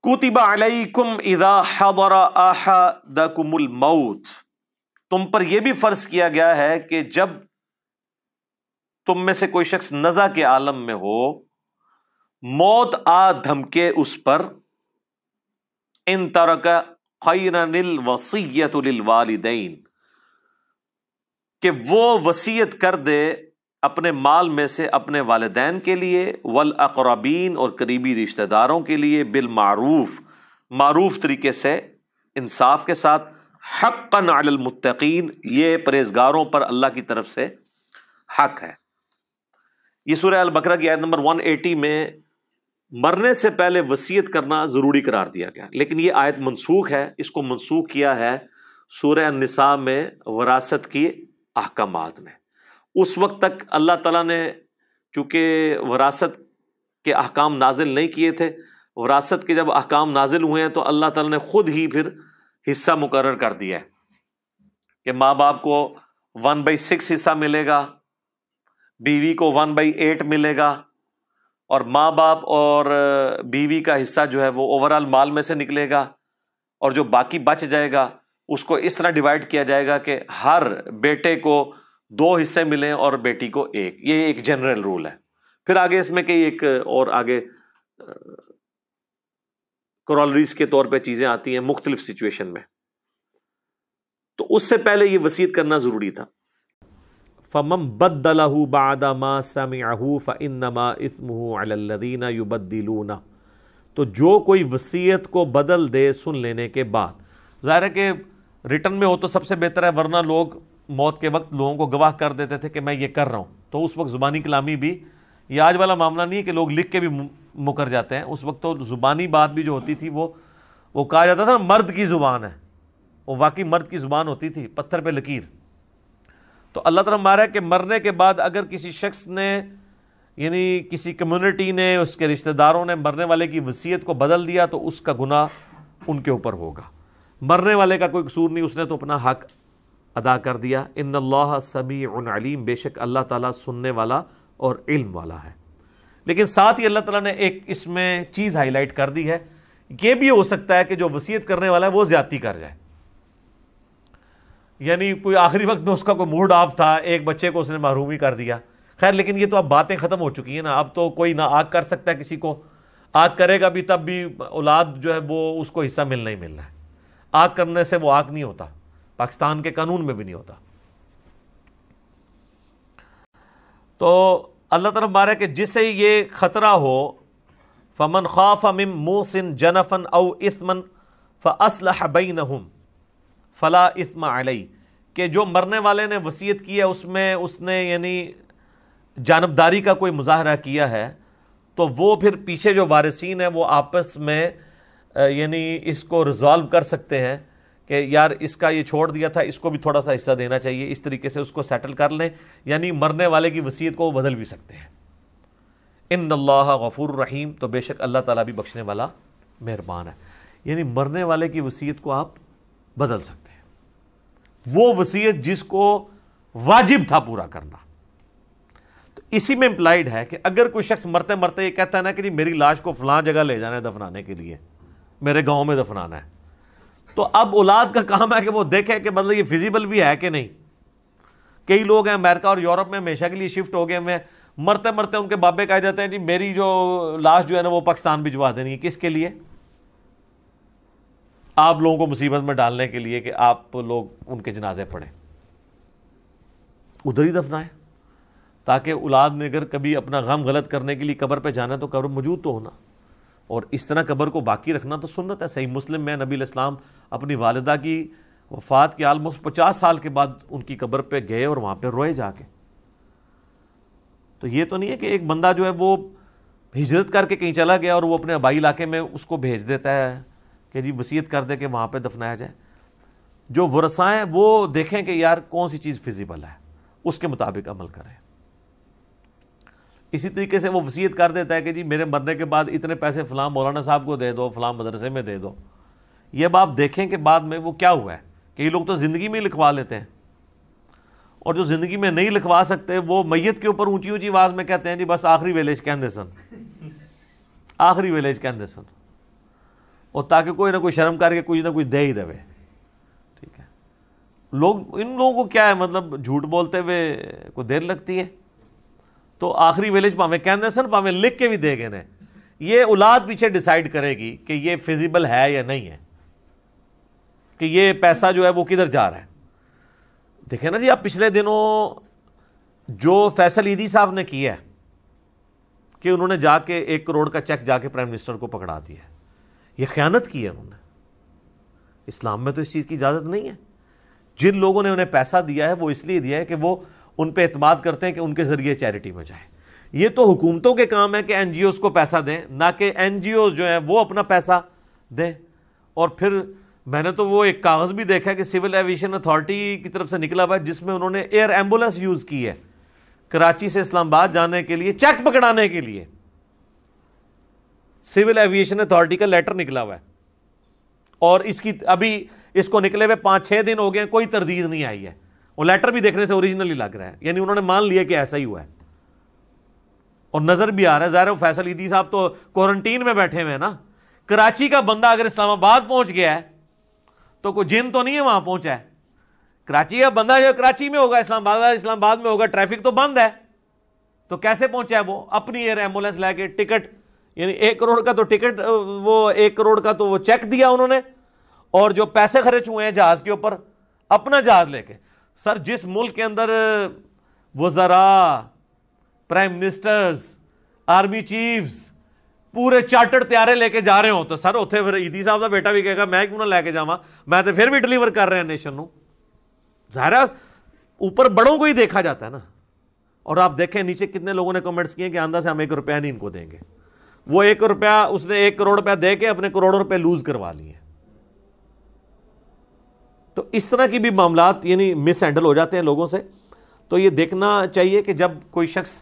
کتب علیکم اذا حضر احدکم الموت، تم پر یہ بھی فرض کیا گیا ہے کہ جب تم میں سے کوئی شخص نزع کے عالم میں ہو، موت آ دھمکے اس پر، ان ترک خیرا الوصیۃ للوالدین، کہ وہ وصیت کر دے اپنے مال میں سے اپنے والدین کے لیے، والاقربین اور قریبی رشتہ داروں کے لیے، بالمعروف معروف طریقے سے، انصاف کے ساتھ، حقا علی المتقین، یہ پرہیزگاروں پر اللہ کی طرف سے حق ہے۔ یہ سورہ البقرہ کی آیت نمبر 180 میں مرنے سے پہلے وصیت کرنا ضروری قرار دیا گیا، لیکن یہ آیت منسوخ ہے۔ اس کو منسوخ کیا ہے سورہ النساء میں وراثت کی احکامات میں۔ اس وقت تک اللہ تعالیٰ نے چونکہ وراثت کے احکام نازل نہیں کیے تھے، وراثت کے جب احکام نازل ہوئے ہیں تو اللہ تعالیٰ نے خود ہی پھر حصہ مقرر کر دیا ہے کہ ماں باپ کو 1/6 حصہ ملے گا، بیوی کو 1/8 ملے گا، اور ماں باپ اور بیوی کا حصہ جو ہے وہ اوورال مال میں سے نکلے گا، اور جو باقی بچ جائے گا اس کو اس طرح ڈیوائڈ کیا جائے گا کہ ہر بیٹے کو 2 حصے ملیں اور بیٹی کو 1۔ یہ ایک جنرل رول ہے۔ پھر آگے اس میں کئی ایک اور آگے کرولریز کے طور پہ چیزیں آتی ہیں مختلف سچویشن میں، تو اس سے پہلے یہ وصیت کرنا ضروری تھا۔ فَمَن بَدَّلَهُ بَعْدَ مَا سَمِعَهُ فَإِنَّمَا إِثْمُهُ عَلَى الَّذِينَ يُبَدِّلُونَ، تو جو کوئی وصیت کو بدل دے سن لینے کے بعد، ظاہر ہے کہ ریٹن میں ہو تو سب سے بہتر ہے، ورنہ لوگ موت کے وقت لوگوں کو گواہ کر دیتے تھے کہ میں یہ کر رہا ہوں، تو اس وقت زبانی کلامی بھی، یہ آج والا معاملہ نہیں ہے کہ لوگ لکھ کے بھی مکر جاتے ہیں، اس وقت تو زبانی بات بھی جو ہوتی تھی وہ کہا جاتا تھا مرد کی زبان ہے، وہ واقعی مرد کی زبان ہوتی تھی، پتھر پہ لکیر۔ تو اللہ تعالیٰ مارا ہے کہ مرنے کے بعد اگر کسی شخص نے، یعنی کسی کمیونٹی نے، اس کے رشتہ داروں نے مرنے والے کی وصیت کو بدل دیا تو اس کا گناہ ان کے اوپر ہوگا۔ مرنے والے کا کوئی قصور نہیں، اس نے تو اپنا حق ادا کر دیا۔ ان اللہ سمیع علیم، بے شک اللہ تعالیٰ سننے والا اور علم والا ہے۔ لیکن ساتھ ہی اللہ تعالیٰ نے ایک اس میں چیز ہائی لائٹ کر دی ہے، یہ بھی ہو سکتا ہے کہ جو وصیت کرنے والا ہے وہ زیادتی کر جائے، یعنی کوئی آخری وقت میں اس کا کوئی موڈ آف تھا، ایک بچے کو اس نے محروم ہی کر دیا۔ خیر لیکن یہ تو اب باتیں ختم ہو چکی ہیں نا، اب تو کوئی نہ آگ کر سکتا ہے کسی کو، آگ کرے گا بھی تب بھی اولاد جو ہے وہ اس کو حصہ ملنا ہی ملنا ہے، آگ کرنے سے وہ آگ نہیں ہوتا، پاکستان کے قانون میں بھی نہیں ہوتا۔ تو اللہ تعالیٰ بارے کہ جسے یہ خطرہ ہو، فمن خاف من موص جنفا او اثما فاصلح بینہم فلا اثم علیہ، کہ جو مرنے والے نے وصیت کی ہے اس میں اس نے یعنی جانبداری کا کوئی مظاہرہ کیا ہے، تو وہ پھر پیچھے جو وارثین ہیں وہ آپس میں یعنی اس کو ریزالو کر سکتے ہیں کہ یار اس کا یہ چھوڑ دیا تھا، اس کو بھی تھوڑا سا حصہ دینا چاہیے، اس طریقے سے اس کو سیٹل کر لیں، یعنی مرنے والے کی وصیت کو وہ بدل بھی سکتے ہیں۔ ان اللہ غفور رحیم، تو بے شک اللہ تعالیٰ بھی بخشنے والا مہربان ہے، یعنی مرنے والے کی وصیت کو آپ بدل سکتے ہیں، وہ وصیت جس کو واجب تھا پورا کرنا۔ تو اسی میں امپلائڈ ہے کہ اگر کوئی شخص مرتے مرتے یہ کہتا ہے نا کہ جی میری لاش کو فلاں جگہ لے جانا ہے دفنانے کے لیے، میرے گاؤں میں دفنانا ہے، تو اب اولاد کا کام ہے کہ وہ دیکھے کہ مطلب یہ فیزیبل بھی ہے کہ نہیں۔ کئی لوگ ہیں امریکہ اور یورپ میں ہمیشہ کے لیے شفٹ ہو گئے ہیں، مرتے مرتے ان کے بابے کہہ جاتے ہیں جی میری جو لاش جو ہے نا وہ پاکستان بھجوا دینی ہے، کس کے لیے؟ آپ لوگوں کو مصیبت میں ڈالنے کے لیے کہ آپ لوگ ان کے جنازے پڑھیں، ادھر ہی دفنائیں، تاکہ اولاد نے اگر کبھی اپنا غم غلط کرنے کے لیے قبر پہ جانا ہے تو قبر موجود تو ہونا، اور اس طرح قبر کو باقی رکھنا تو سنت ہے۔ صحیح مسلم میں نبی علیہ السلام اپنی والدہ کی وفات کے آلموسٹ 50 سال کے بعد ان کی قبر پہ گئے اور وہاں پہ روئے جا کے۔ تو یہ تو نہیں ہے کہ ایک بندہ جو ہے وہ ہجرت کر کے کہیں چلا گیا اور وہ اپنے آبائی علاقے میں اس کو بھیج دیتا ہے کہ جی وصیت کر دے کہ وہاں پہ دفنایا جائے۔ جو ورثاء ہیں وہ دیکھیں کہ یار کون سی چیز فیزیبل ہے، اس کے مطابق عمل کریں۔ اسی طریقے سے وہ وصیت کر دیتا ہے کہ جی میرے مرنے کے بعد اتنے پیسے فلاں مولانا صاحب کو دے دو، فلاں مدرسے میں دے دو۔ یہ اب آپ دیکھیں کہ بعد میں وہ کیا ہوا ہے، کئی لوگ تو زندگی میں ہی لکھوا لیتے ہیں، اور جو زندگی میں نہیں لکھوا سکتے وہ میت کے اوپر اونچی اونچی آواز میں کہتے ہیں جی بس آخری ویلیج کہندے سن، آخری ویلیج کہندے سن۔ اور تاکہ کوئی نہ کوئی شرم کر کے کچھ نہ کچھ دے ہی دے. ٹھیک ہے, لوگ ان لوگوں کو کیا ہے, مطلب جھوٹ بولتے ہوئے کوئی دیر لگتی ہے. تو آخری ویلج پاویں کہندے سن پاویں لکھ کے بھی دے گئے نے, یہ اولاد پیچھے ڈیسائیڈ کرے گی کہ یہ فیزیبل ہے یا نہیں ہے, کہ یہ پیسہ جو ہے وہ کدھر جا رہا ہے. دیکھیں نا جی, آپ پچھلے دنوں جو فیصل عیدی صاحب نے کیا ہے کہ انہوں نے جا کے 1 کروڑ کا چیک جا کے پرائم منسٹر کو پکڑا دیا ہے, یہ خیانت کی ہے انہوں نے. اسلام میں تو اس چیز کی اجازت نہیں ہے. جن لوگوں نے انہیں پیسہ دیا ہے وہ اس لیے دیا ہے کہ وہ ان پہ اعتماد کرتے ہیں کہ ان کے ذریعے چیریٹی میں جائے. یہ تو حکومتوں کے کام ہے کہ این جی اوز کو پیسہ دیں, نہ کہ این جی اوز جو ہیں وہ اپنا پیسہ دیں. اور پھر میں نے تو وہ ایک کاغذ بھی دیکھا کہ سول ایویشن اتھارٹی کی طرف سے نکلا ہوا ہے جس میں انہوں نے ایئر ایمبولینس یوز کی ہے کراچی سے اسلام آباد جانے کے لیے, چیک پکڑانے کے لیے. سول ایویشن اتھارٹی کا لیٹر نکلا ہوا ہے, اور اس کی ابھی اس کو نکلے ہوئے 5-6 دن ہو گئے ہیں, کوئی تردید نہیں آئی ہے. وہ لیٹر بھی دیکھنے سے اوریجنلی لگ رہا ہے, یعنی انہوں نے مان لیا کہ ایسا ہی ہوا ہے, اور نظر بھی آ رہا ہے. ظاہر ہے فیصل عیدی صاحب تو کوارنٹین میں بیٹھے ہوئے ہیں نا. کراچی کا بندہ اگر اسلام آباد پہنچ گیا ہے تو کوئی جن تو نہیں ہے وہاں پہنچا ہے. کراچی کا بندہ جو کراچی میں ہوگا, اسلام آباد میں ہوگا, ٹریفک تو بند ہے, تو کیسے پہنچا ہے وہ؟ اپنی ایئر ایمبولینس لے کے, ٹکٹ یعنی 1 کروڑ کا تو ٹکٹ, وہ 1 کروڑ کا تو وہ چیک دیا انہوں نے, اور جو پیسے خرچ ہوئے ہیں جہاز کے اوپر اپنا جہاز لے کے. سر جس ملک کے اندر وزراء, پرائم منسٹرز, آرمی چیفز پورے چارٹرڈ طیارے لے کے جا رہے ہوں, تو سر اتنے پھر عیدی صاحب کا بیٹا بھی کہے گا میں کیوں نہ لے کے جاواں, میں تو پھر بھی ڈلیور کر رہے ہیں نیشن نو. ظاہر ہے اوپر بڑوں کو ہی دیکھا جاتا ہے نا. اور آپ دیکھیں نیچے کتنے لوگوں نے کمنٹس کیے کہ آندہ سے ہم 1 روپیہ نہیں ان کو دیں گے. وہ 1 روپیہ اس نے 1 کروڑ روپیہ دے کے اپنے کروڑوں روپے لوز کروا لیے. تو اس طرح کی بھی معاملات یعنی مس ہینڈل ہو جاتے ہیں لوگوں سے. تو یہ دیکھنا چاہیے کہ جب کوئی شخص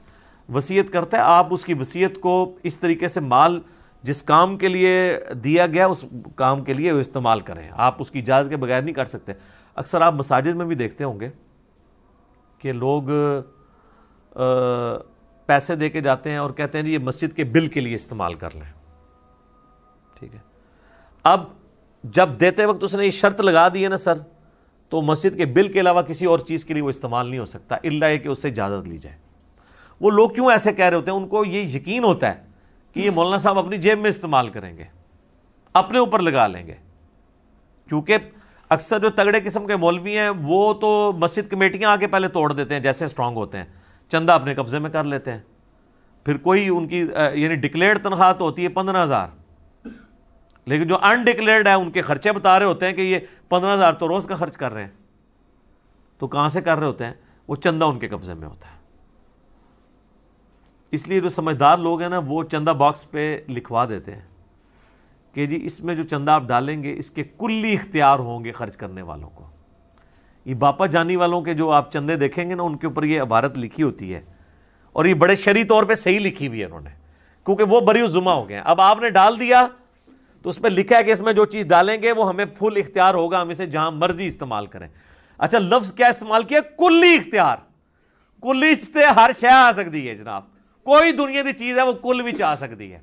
وصیت کرتا ہے, آپ اس کی وصیت کو اس طریقے سے مال جس کام کے لیے دیا گیا اس کام کے لیے وہ استعمال کریں. آپ اس کی اجازت کے بغیر نہیں کر سکتے. اکثر آپ مساجد میں بھی دیکھتے ہوں گے کہ لوگ پیسے دے کے جاتے ہیں اور کہتے ہیں یہ مسجد کے بل کے لیے استعمال کر لیں. ٹھیک ہے, اب جب دیتے وقت اس نے یہ شرط لگا دی ہے نا سر, تو مسجد کے بل کے علاوہ کسی اور چیز کے لیے وہ استعمال نہیں ہو سکتا الا یہ کہ اس سے اجازت لی جائے. وہ لوگ کیوں ایسے کہہ رہے ہوتے ہیں؟ ان کو یہ یقین ہوتا ہے کہ یہ مولانا صاحب اپنی جیب میں استعمال کریں گے, اپنے اوپر لگا لیں گے. کیونکہ اکثر جو تگڑے قسم کے مولوی ہیں وہ تو مسجد کمیٹیاں آ کے پہلے توڑ دیتے ہیں جیسے اسٹرانگ ہوتے ہیں, چندہ اپنے قبضے میں کر لیتے ہیں. پھر کوئی ان کی یعنی ڈکلیئرڈ تنخواہ تو ہوتی ہے 15,000, لیکن جو انڈکلیئرڈ ہے ان کے خرچے بتا رہے ہوتے ہیں کہ یہ 15,000 تو روز کا خرچ کر رہے ہیں. تو کہاں سے کر رہے ہوتے ہیں؟ وہ چندہ ان کے قبضے میں ہوتا ہے. اس لیے جو سمجھدار لوگ ہیں نا وہ چندہ باکس پہ لکھوا دیتے ہیں کہ جی اس میں جو چندہ آپ ڈالیں گے اس کے کلی اختیار ہوں گے خرچ کرنے والوں کو. یہ باپا جانی والوں کے جو آپ چندے دیکھیں گے نا ان کے اوپر یہ عبارت لکھی ہوتی ہے, اور یہ بڑے شرعی طور پہ صحیح لکھی ہوئی ہے انہوں نے, کیونکہ وہ بری الذمہ ہو گئے ہیں. اب آپ نے ڈال دیا تو اس پہ لکھا ہے کہ اس میں جو چیز ڈالیں گے وہ ہمیں فل اختیار ہوگا, ہم اسے جہاں مرضی استعمال کریں. اچھا لفظ کیا استعمال کیا؟ کلی اختیار. کلی سے ہر شے آ سکتی ہے جناب, کوئی دنیا کی چیز ہے وہ کل بھی آ سکتی ہے.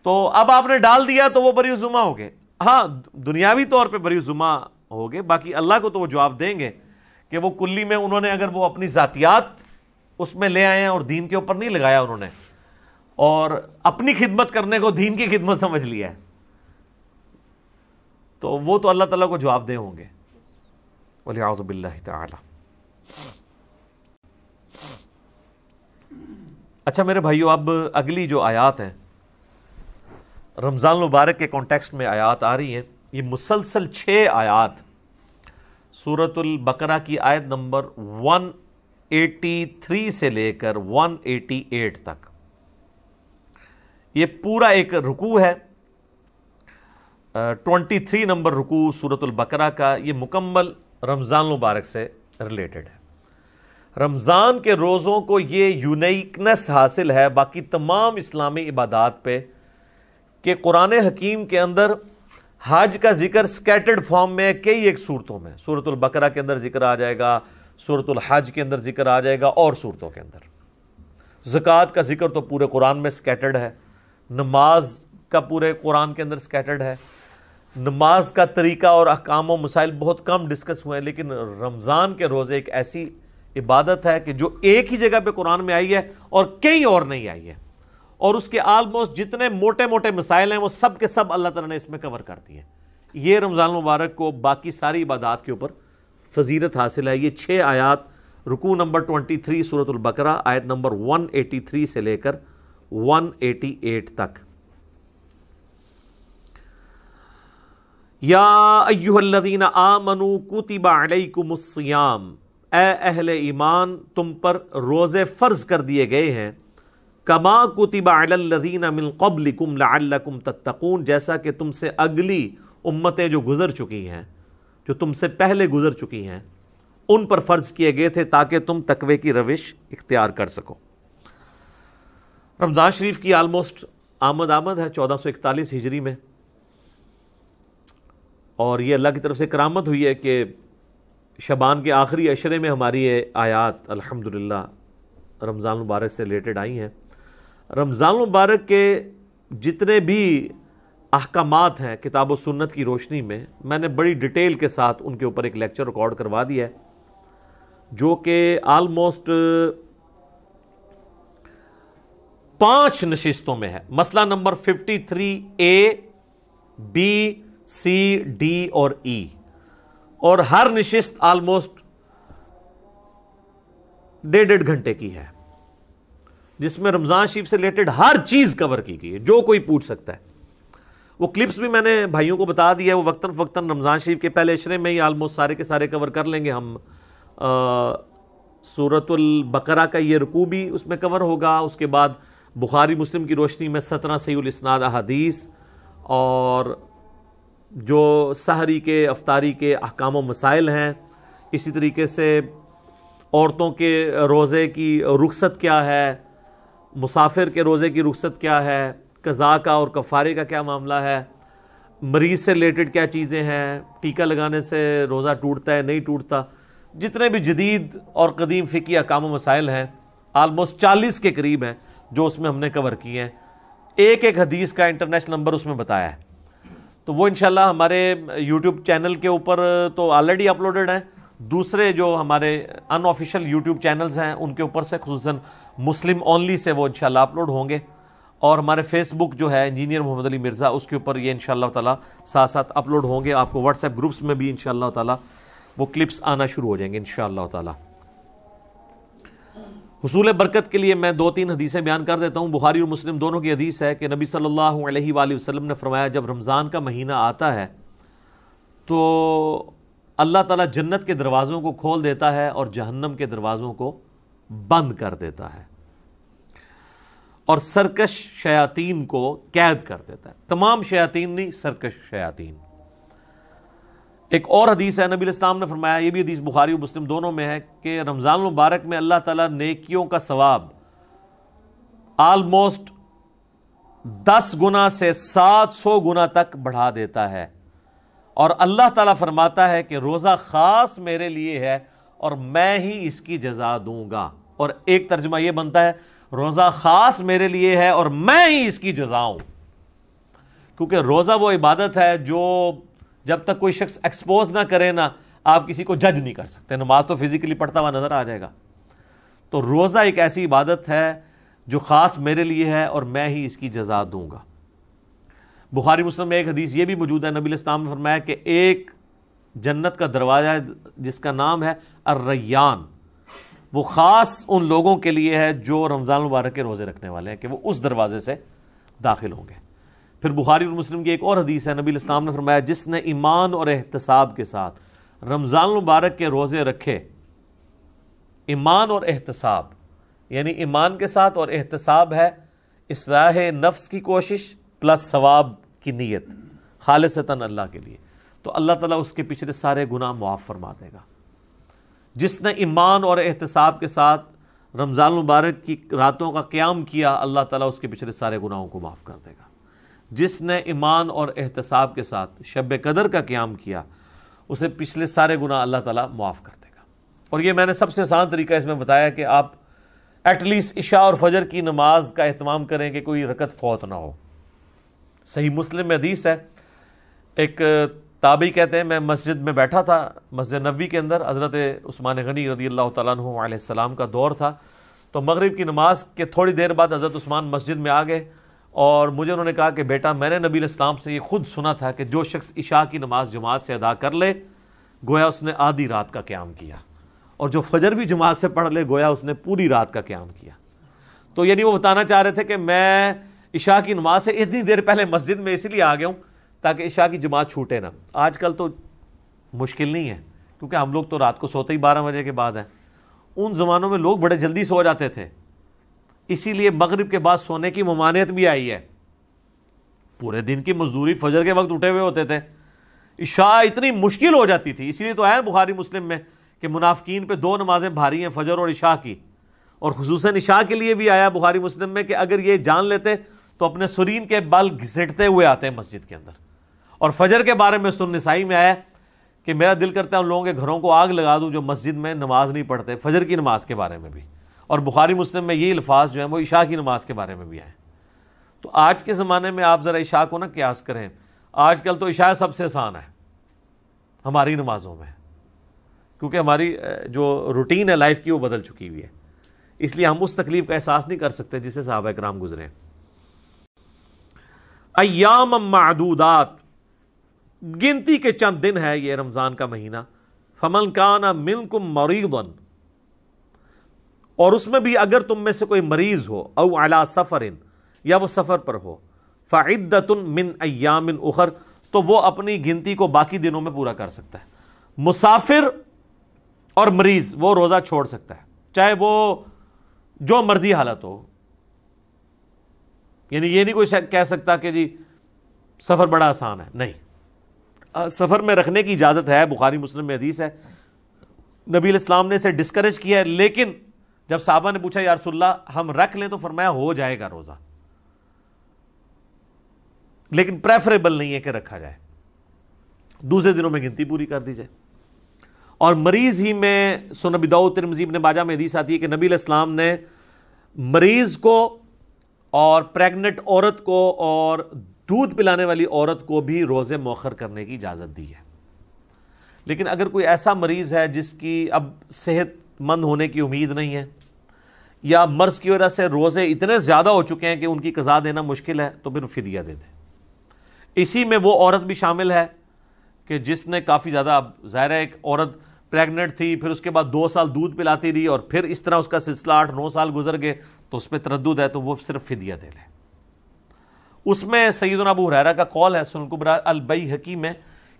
تو اب آپ نے ڈال دیا تو وہ بری الذمہ ہو گئے. ہاں دنیاوی طور پہ بری الذمہ ہو گئے, باقی اللہ کو تو وہ جواب دیں گے کہ وہ کلی میں انہوں نے اگر وہ اپنی ذاتیات اس میں لے آئے ہیں اور دین کے اوپر نہیں لگایا انہوں نے, اور اپنی خدمت کرنے کو دین کی خدمت سمجھ لیا ہے, تو وہ تو اللہ تعالیٰ کو جواب دے ہوں گے. وَلِعَوْذُ بِاللَّهِ تَعَالَى. اچھا میرے بھائیو, اب اگلی جو آیات ہیں رمضان المبارک کے کانٹیکسٹ میں آیات آ رہی ہیں. یہ مسلسل 6 آیات سورۃ البقرہ کی آیت نمبر 183 سے لے کر 188 تک, یہ پورا ایک رکوع ہے. 23 نمبر رکوع سورۃ البقرہ کا, یہ مکمل رمضان المبارک سے ریلیٹڈ ہے. رمضان کے روزوں کو یہ یونیکنس حاصل ہے باقی تمام اسلامی عبادات پہ کہ قرآن حکیم کے اندر حج کا ذکر سکیٹرڈ فارم میں کئی ایک صورتوں میں, سورۃ البقرہ کے اندر ذکر آ جائے گا, سورۃ الحج کے اندر ذکر آ جائے گا, اور صورتوں کے اندر. زکوٰۃ کا ذکر تو پورے قرآن میں سکیٹرڈ ہے, نماز کا پورے قرآن کے اندر سکیٹرڈ ہے. نماز کا طریقہ اور احکام و مسائل بہت کم ڈسکس ہوئے ہیں، لیکن رمضان کے روزے ایک ایسی عبادت ہے کہ جو ایک ہی جگہ پہ قرآن میں آئی ہے اور کہیں اور نہیں آئی ہے، اور اس کے آلموسٹ جتنے موٹے موٹے مسائل ہیں وہ سب کے سب اللہ تعالیٰ نے اس میں کور کر دی ہیں. یہ رمضان المبارک کو باقی ساری عبادات کے اوپر فضیلت حاصل ہے. یہ 6 آیات رکوع نمبر 23 سورۃ البقرہ آیت نمبر 183 سے لے کر 188 تک. یا ایھا الذین آمنوا کتب علیکم الصیام، اے اہل ایمان تم پر روزے فرض کر دیے گئے ہیں، کما کتب علی الذین من قبلکم لعلکم تتقون، جیسا کہ تم سے اگلی امتیں جو گزر چکی ہیں، جو تم سے پہلے گزر چکی ہیں، ان پر فرض کیے گئے تھے تاکہ تم تقوی کی روش اختیار کر سکو. رمضان شریف کی آلموسٹ آمد ہے 1441 ہجری میں، اور یہ اللہ کی طرف سے کرامت ہوئی ہے کہ شعبان کے آخری عشرے میں ہماری یہ آیات الحمدللہ رمضان المبارک سے ریلیٹڈ آئی ہیں. رمضان المبارک کے جتنے بھی احکامات ہیں کتاب و سنت کی روشنی میں نے بڑی ڈیٹیل کے ساتھ ان کے اوپر ایک لیکچر ریکارڈ کروا دیا ہے، جو کہ آلموسٹ 5 نشستوں میں ہے. مسئلہ number 53A B C D اور E، اور ہر نشست آلموسٹ 1.5 گھنٹے کی ہے، جس میں رمضان شریف سے ریلیٹڈ ہر چیز کور کی گئی ہے جو کوئی پوچھ سکتا ہے. وہ کلپس بھی میں نے بھائیوں کو بتا دیا ہے، وہ وقتاً فوقتاً رمضان شریف کے پہلے عشرے میں ہی آلموسٹ سارے کے سارے کور کر لیں گے ہم. سورۃ البقرہ کا یہ رکوع بھی اس میں کور ہوگا، اس کے بعد بخاری مسلم کی روشنی میں 17 صحیح الاسناد احادیث، اور جو سحری کے افطاری کے احکام و مسائل ہیں، اسی طریقے سے عورتوں کے روزے کی رخصت کیا ہے، مسافر کے روزے کی رخصت کیا ہے، قضاء کا اور کفارے کا کیا معاملہ ہے، مریض سے ریلیٹڈ کیا چیزیں ہیں، ٹیکہ لگانے سے روزہ ٹوٹتا ہے نہیں ٹوٹتا، جتنے بھی جدید اور قدیم فقہی احکام و مسائل ہیں آلموسٹ 40 کے قریب ہیں جو اس میں ہم نے کور کیے ہیں. ایک ایک حدیث کا انٹرنیشنل نمبر اس میں بتایا ہے. تو وہ انشاءاللہ ہمارے یوٹیوب چینل کے اوپر تو آلریڈی اپلوڈڈ ہیں، دوسرے جو ہمارے ان آفیشیل یوٹیوب چینلز ہیں ان کے اوپر سے خصوصاً مسلم اونلی سے وہ انشاءاللہ اپلوڈ ہوں گے، اور ہمارے فیس بک جو ہے انجینئر محمد علی مرزا اس کے اوپر یہ انشاءاللہ تعالی ساتھ ساتھ اپلوڈ ہوں گے. آپ کو واٹس ایپ گروپس میں بھی انشاءاللہ تعالی وہ کلپس آنا شروع ہو جائیں گے انشاءاللہ تعالی. حصول برکت کے لیے میں 2-3 حدیثیں بیان کر دیتا ہوں. بخاری اور مسلم دونوں کی حدیث ہے کہ نبی صلی اللہ علیہ وآلہ وسلم نے فرمایا جب رمضان کا مہینہ آتا ہے تو اللہ تعالیٰ جنت کے دروازوں کو کھول دیتا ہے اور جہنم کے دروازوں کو بند کر دیتا ہے، اور سرکش شیاطین کو قید کر دیتا ہے. تمام شیاطین نہیں، سرکش شیاطین. ایک اور حدیث ہے، نبی علیہ السلام نے فرمایا، یہ بھی حدیث بخاری و مسلم دونوں میں ہے، کہ رمضان المبارک میں اللہ تعالیٰ نیکیوں کا ثواب آلموسٹ 10 گنا سے 700 گنا تک بڑھا دیتا ہے، اور اللہ تعالیٰ فرماتا ہے کہ روزہ خاص میرے لیے ہے اور میں ہی اس کی جزا دوں گا. اور ایک ترجمہ یہ بنتا ہے روزہ خاص میرے لیے ہے اور میں ہی اس کی جزا ہوں، کیونکہ روزہ وہ عبادت ہے جو جب تک کوئی شخص ایکسپوز نہ کرے نا آپ کسی کو جج نہیں کر سکتے. نماز تو فزیکلی پڑھتا ہوا نظر آ جائے گا، تو روزہ ایک ایسی عبادت ہے جو خاص میرے لیے ہے اور میں ہی اس کی جزا دوں گا. بخاری مسلم میں ایک حدیث یہ بھی موجود ہے، نبی علیہ السلام نے فرمایا کہ ایک جنت کا دروازہ ہے جس کا نام ہے الریان، وہ خاص ان لوگوں کے لیے ہے جو رمضان مبارک کے روزے رکھنے والے ہیں کہ وہ اس دروازے سے داخل ہوں گے. پھر بخاری اور مسلم کی ایک اور حدیث ہے، نبی علیہ السلام نے فرمایا جس نے ایمان اور احتساب کے ساتھ رمضان مبارک کے روزے رکھے، ایمان اور احتساب یعنی ایمان کے ساتھ اور احتساب ہے اصلاح نفس کی کوشش پلس ثواب کی نیت خالصتاً اللہ کے لیے، تو اللہ تعالیٰ اس کے پچھلے سارے گناہ معاف فرما دے گا. جس نے ایمان اور احتساب کے ساتھ رمضان مبارک کی راتوں کا قیام کیا، اللہ تعالیٰ اس کے پچھلے سارے گناہوں کو معاف کر دے گا. جس نے ایمان اور احتساب کے ساتھ شب قدر کا قیام کیا، اسے پچھلے سارے گناہ اللہ تعالیٰ معاف کر دے گا. اور یہ میں نے سب سے آسان طریقہ اس میں بتایا کہ آپ ایٹ لیسٹ عشاء اور فجر کی نماز کا اہتمام کریں کہ کوئی رکعت فوت نہ ہو. صحیح مسلم میں حدیث ہے، ایک تابعی کہتے ہیں میں مسجد میں بیٹھا تھا، مسجد نبوی کے اندر، حضرت عثمان غنی رضی اللہ تعالیٰ عنہ علیہ السلام کا دور تھا، تو مغرب کی نماز کے تھوڑی دیر بعد حضرت عثمان مسجد میں آ گئے اور مجھے انہوں نے کہا کہ بیٹا میں نے نبی علیہ السلام سے یہ خود سنا تھا کہ جو شخص عشاء کی نماز جماعت سے ادا کر لے گویا اس نے آدھی رات کا قیام کیا، اور جو فجر بھی جماعت سے پڑھ لے گویا اس نے پوری رات کا قیام کیا۔ تو یعنی وہ بتانا چاہ رہے تھے کہ میں عشاء کی نماز سے اتنی دیر پہلے مسجد میں اس لیے آ گیا ہوں تاکہ عشاء کی جماعت چھوٹے نہ۔ آج کل تو مشکل نہیں ہے کیونکہ ہم لوگ تو رات کو سوتے ہی 12 بجے کے بعد ہیں، ان زمانوں میں لوگ بڑے جلدی سو جاتے تھے، اسی لیے مغرب کے بعد سونے کی ممانعت بھی آئی ہے۔ پورے دن کی مزدوری فجر کے وقت اٹھے ہوئے ہوتے تھے، عشاء اتنی مشکل ہو جاتی تھی، اسی لیے تو ہے بخاری مسلم میں کہ منافقین پہ 2 نمازیں بھاری ہیں، فجر اور عشاء کی، اور خصوصاً عشاء کے لیے بھی آیا بخاری مسلم میں کہ اگر یہ جان لیتے تو اپنے سرین کے بال گھسیٹتے ہوئے آتے ہیں مسجد کے اندر۔ اور فجر کے بارے میں سنن نسائی میں آیا کہ میرا دل کرتا ہے ان لوگوں کے گھروں کو آگ لگا دوں جو مسجد میں نماز نہیں پڑھتے، فجر کی نماز کے بارے میں بھی، اور بخاری مسلم میں یہ الفاظ جو ہیں وہ عشاء کی نماز کے بارے میں بھی آئے۔ تو آج کے زمانے میں آپ ذرا عشاء کو نہ قیاس کریں، آج کل تو عشاء سب سے آسان ہے ہماری نمازوں میں، کیونکہ ہماری جو روٹین ہے لائف کی وہ بدل چکی ہوئی ہے، اس لیے ہم اس تکلیف کا احساس نہیں کر سکتے جس سے صحابہ کرام گزرے۔ ایام معدودات، گنتی کے چند دن ہے یہ رمضان کا مہینہ۔ فمن کان منکم مریضا، اور اس میں بھی اگر تم میں سے کوئی مریض ہو، او علی سفر، یا وہ سفر پر ہو، فعدۃ من ایام اخر، تو وہ اپنی گنتی کو باقی دنوں میں پورا کر سکتا ہے۔ مسافر اور مریض وہ روزہ چھوڑ سکتا ہے، چاہے وہ جو مرضی حالت ہو، یعنی یہ نہیں کوئی کہہ سکتا کہ جی سفر بڑا آسان ہے، نہیں، سفر میں رکھنے کی اجازت ہے، بخاری مسلم میں حدیث ہے، نبی علیہ السلام نے اسے ڈسکریج کیا ہے، لیکن جب صحابہ نے پوچھا یا رسول اللہ ہم رکھ لیں تو فرمایا ہو جائے گا روزہ، لیکن پریفریبل نہیں ہے کہ رکھا جائے، دوسرے دنوں میں گنتی پوری کر دی جائے۔ اور مریض ہی میں سنن ابی داؤد ترمذی ابن ماجہ میں حدیث آتی ہے کہ نبی علیہ السلام نے مریض کو اور پریگننٹ عورت کو اور دودھ پلانے والی عورت کو بھی روزے مؤخر کرنے کی اجازت دی ہے۔ لیکن اگر کوئی ایسا مریض ہے جس کی اب صحت مند ہونے کی امید نہیں ہے، یا مرض کی وجہ سے روزے اتنے زیادہ ہو چکے ہیں کہ ان کی قضا دینا مشکل ہے، تو پھر فدیہ دے دے۔ اسی میں وہ عورت بھی شامل ہے کہ جس نے کافی زیادہ، اب ظاہر ہے ایک عورت پریگننٹ تھی، پھر اس کے بعد 2 سال دودھ پلاتی رہی، اور پھر اس طرح اس کا سلسلہ 8-9 سال گزر گئے، تو اس پہ تردد ہے، تو وہ صرف فدیہ دے لے۔ اس میں سیدنا ابو ہریرہ کا قول ہے سنن کبریٰ البیہقی میں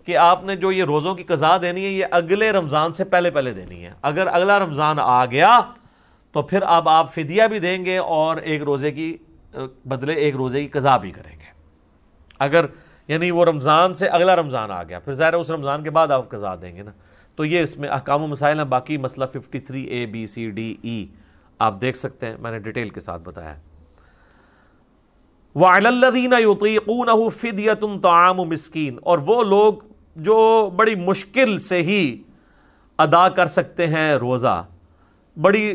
کہ آپ نے جو یہ روزوں کی قضا دینی ہے یہ اگلے رمضان سے پہلے دینی ہے۔ اگر اگلا رمضان آ گیا تو پھر اب آپ فدیہ بھی دیں گے اور ایک روزے کی بدلے ایک روزے کی قضا بھی کریں گے۔ اگر یعنی وہ رمضان سے اگلا رمضان آ گیا، پھر ظاہر ہے اس رمضان کے بعد آپ قضا دیں گے نا۔ تو یہ اس میں احکام و مسائل ہیں، باقی مسئلہ 53A B C D E آپ دیکھ سکتے ہیں، میں نے ڈیٹیل کے ساتھ بتایا۔ وَعَلَى الَّذِينَ يُطِيقُونَهُ فِدْيَةٌ طَعَامُ مِسْكِينٍ، اور وہ لوگ جو بڑی مشکل سے ہی ادا کر سکتے ہیں روزہ، بڑی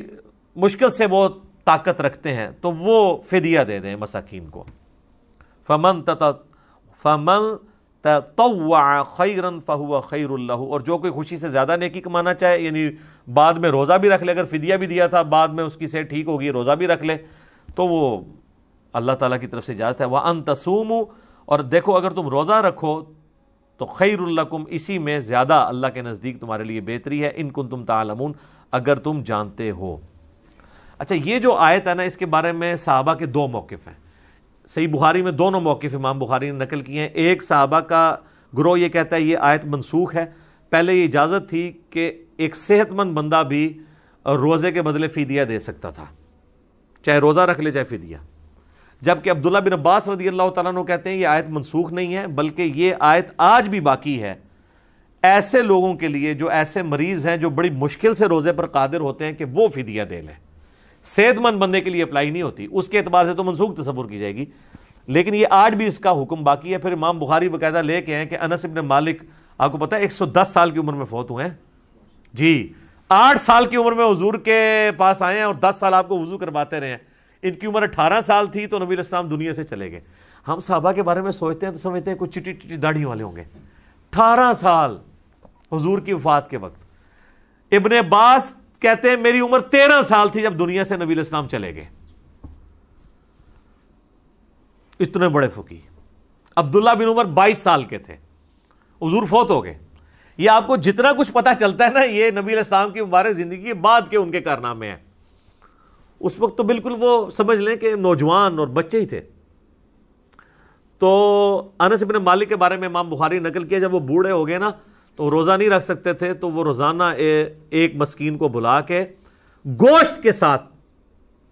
مشکل سے وہ طاقت رکھتے ہیں، تو وہ فدیہ دے دیں مساکین کو۔ فَمَن تَطَوَّعَ خَيْرًا فَهُوَ خَيْرٌ لَهُ، اور جو کوئی خوشی سے زیادہ نیکی کمانا چاہے، یعنی بعد میں روزہ بھی رکھ لے، اگر فدیہ بھی دیا تھا بعد میں اس کی صحت ٹھیک ہوگی روزہ بھی رکھ لے، تو وہ اللہ تعالیٰ کی طرف سے اجازت ہے۔ وَأَن تَصُومُوا، اور دیکھو اگر تم روزہ رکھو تو خیر لکم، اسی میں زیادہ اللہ کے نزدیک تمہارے لیے بہتری ہے، ان کنتم تعلمون، اگر تم جانتے ہو۔ اچھا، یہ جو آیت ہے نا، اس کے بارے میں صحابہ کے 2 موقف ہیں۔ صحیح بخاری میں دونوں موقف امام بخاری نے نقل کیے ہیں۔ ایک صحابہ کا گروہ یہ کہتا ہے یہ آیت منسوخ ہے، پہلے یہ اجازت تھی کہ ایک صحت مند بندہ بھی روزے کے بدلے فدیہ دے سکتا تھا، چاہے روزہ رکھ لے چاہے فدیہ، جبکہ عبداللہ بن عباس رضی اللہ تعالیٰ عنہ کہتے ہیں یہ آیت منسوخ نہیں ہے، بلکہ یہ آیت آج بھی باقی ہے ایسے لوگوں کے لیے جو ایسے مریض ہیں جو بڑی مشکل سے روزے پر قادر ہوتے ہیں کہ وہ فدیہ دے لیں۔ صحت مند بندے کے لیے اپلائی نہیں ہوتی، اس کے اعتبار سے تو منسوخ تصور کی جائے گی، لیکن یہ آج بھی اس کا حکم باقی ہے۔ پھر امام بخاری باقاعدہ لے کے ہیں کہ انس ابن مالک، آپ کو پتہ ہے 110 سال کی عمر میں فوت ہوئے ہیں جی، 8 سال کی عمر میں حضور کے پاس آئے ہیں اور 10 سال آپ کو وضو کرواتے رہے ہیں۔ ان کی عمر 18 سال تھی تو نبی علیہ السلام دنیا سے چلے گئے. ہم صحابہ کے بارے میں سوچتے ہیں تو سمجھتے ہیں کچھ چٹی چٹی داڑھیوں والے ہوں گے. 18 سال حضور کی وفات کے وقت. ابن عباس کہتے ہیں میری عمر 13 سال تھی جب دنیا سے نبی علیہ السلام چلے گئے. اتنے بڑے فقیہ. عبداللہ بن عمر 22 سال کے تھے, حضور فوت ہو گئے. یہ آپ کو جتنا کچھ پتا چلتا ہے نا, یہ نبی علیہ السلام کی مبارک زندگی کے بعد کے ان کے کارنامے ہیں. اس وقت تو بالکل وہ سمجھ لیں کہ نوجوان اور بچے ہی تھے. تو انس بن مالک کے بارے میں امام بخاری نقل کیا, جب وہ بوڑھے ہو گئے نا تو روزہ نہیں رکھ سکتے تھے, تو وہ روزانہ ایک مسکین کو بلا کے گوشت کے ساتھ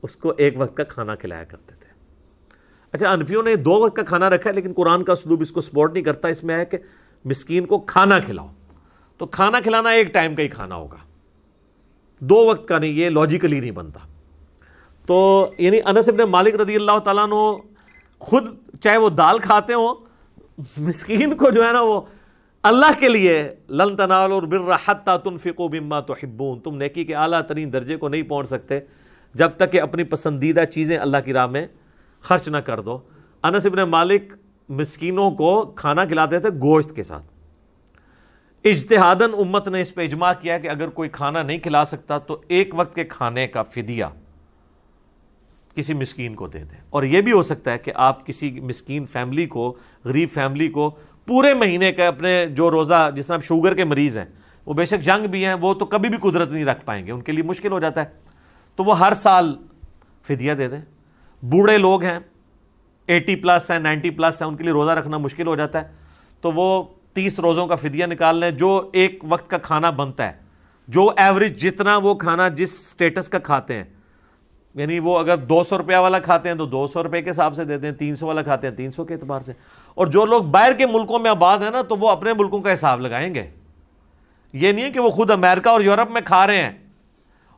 اس کو ایک وقت کا کھانا کھلایا کرتے تھے. اچھا, حنفیوں نے 2 وقت کا کھانا رکھا ہے, لیکن قرآن کا اسلوب اس کو سپورٹ نہیں کرتا. اس میں ہے کہ مسکین کو کھانا کھلاؤ, تو کھانا کھلانا ایک ٹائم کا ہی کھانا ہوگا, 2 وقت کا نہیں. یہ لاجیکلی نہیں بنتا. تو یعنی انس بن مالک رضی اللہ تعالیٰ عنہ خود چاہے وہ دال کھاتے ہوں, مسکین کو جو ہے نا وہ اللہ کے لیے, لن تنالوا البر حتی تنفقوا مما تحبون, تم نیکی کے اعلیٰ ترین درجے کو نہیں پہنچ سکتے جب تک کہ اپنی پسندیدہ چیزیں اللہ کی راہ میں خرچ نہ کر دو. انس بن مالک مسکینوں کو کھانا کھلاتے تھے گوشت کے ساتھ. اجتہاداً امت نے اس پہ اجماع کیا کہ اگر کوئی کھانا نہیں کھلا سکتا تو ایک وقت کے کھانے کا فدیہ کسی مسکین کو دے دیں. اور یہ بھی ہو سکتا ہے کہ آپ کسی مسکین فیملی کو, غریب فیملی کو پورے مہینے کا اپنے جو روزہ, جس طرح شوگر کے مریض ہیں, وہ بے شک جنگ بھی ہیں, وہ تو کبھی بھی قدرت نہیں رکھ پائیں گے, ان کے لیے مشکل ہو جاتا ہے, تو وہ ہر سال فدیہ دے دیں. بوڑھے لوگ ہیں, 80+ ہیں, 90+ ہیں, ان کے لیے روزہ رکھنا مشکل ہو جاتا ہے, تو وہ 30 روزوں کا فدیہ نکال لیں, جو ایک وقت کا کھانا بنتا ہے, جو ایوریج جتنا وہ کھانا جس سٹیٹس کا کھاتے ہیں, یعنی وہ اگر 200 روپیہ والا کھاتے ہیں تو 200 روپے کے حساب سے دیتے ہیں, 300 والا کھاتے ہیں 300 کے اعتبار سے. اور جو لوگ باہر کے ملکوں میں آباد ہیں نا, تو وہ اپنے ملکوں کا حساب لگائیں گے. یہ نہیں ہے کہ وہ خود امریکہ اور یورپ میں کھا رہے ہیں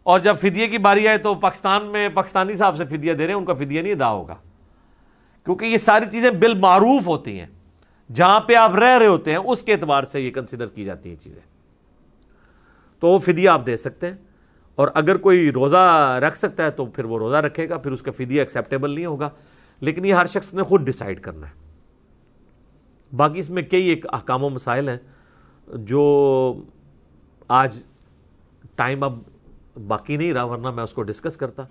اور جب فدیے کی باری آئے تو پاکستان میں پاکستانی صاحب سے فدیہ دے رہے ہیں, ان کا فدیہ نہیں ادا ہوگا, کیونکہ یہ ساری چیزیں بالمعروف ہوتی ہیں, جہاں پہ آپ رہ رہے ہوتے ہیں اس کے اعتبار سے یہ کنسیڈر کی جاتی ہیں چیزیں. تو وہ فدیہ آپ دے سکتے ہیں, اور اگر کوئی روزہ رکھ سکتا ہے تو پھر وہ روزہ رکھے گا, پھر اس کا فدیہ ایکسیپٹیبل نہیں ہوگا, لیکن یہ ہر شخص نے خود ڈیسائیڈ کرنا ہے. باقی اس میں کئی ایک احکام و مسائل ہیں جو آج ٹائم اب باقی نہیں رہا, ورنہ میں اس کو ڈسکس کرتا.